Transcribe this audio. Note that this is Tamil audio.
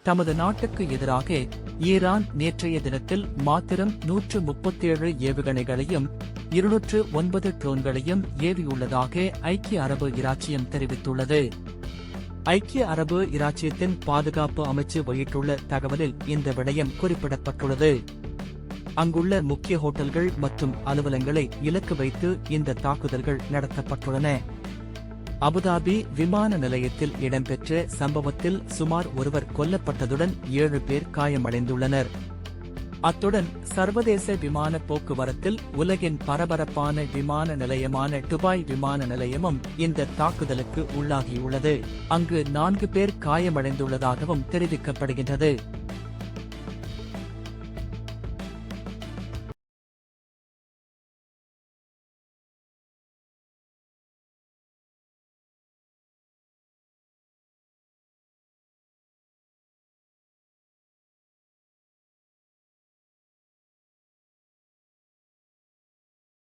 தமது நாட்டுக்கு எதிராக ஈரான் நேற்றைய தினத்தில் மாத்திரம் 137 ஏவுகணைகளையும் 209 ட்ரோன்களையும் ஏவியுள்ளதாக ஐக்கிய அரபு இராச்சியம் தெரிவித்துள்ளது. ஐக்கிய அரபு இராச்சியத்தின் பாதுகாப்பு அமைச்சு வெளியிட்டுள்ள தகவலில் இந்த விடயம் குறிப்பிடப்பட்டுள்ளது. அங்குள்ள முக்கிய ஹோட்டல்கள் மற்றும் அலுவலங்களை இலக்கு வைத்து இந்த தாக்குதல்கள் நடத்தப்பட்டுள்ளன. அபுதாபி விமான நிலையத்தில் இடம்பெற்ற சம்பவத்தில் சுமார் ஒருவர் கொல்லப்பட்டதுடன் 7 பேர் காயமடைந்துள்ளனர். அத்துடன் சர்வதேச விமான போக்குவரத்தில் உலகின் பரபரப்பான விமான நிலையமான துபாய் விமான நிலையமும் இந்த தாக்குதலுக்கு உள்ளாகியுள்ளது. அங்கு 4 பேர் காயமடைந்துள்ளதாகவும் தெரிவிக்கப்படுகின்றது.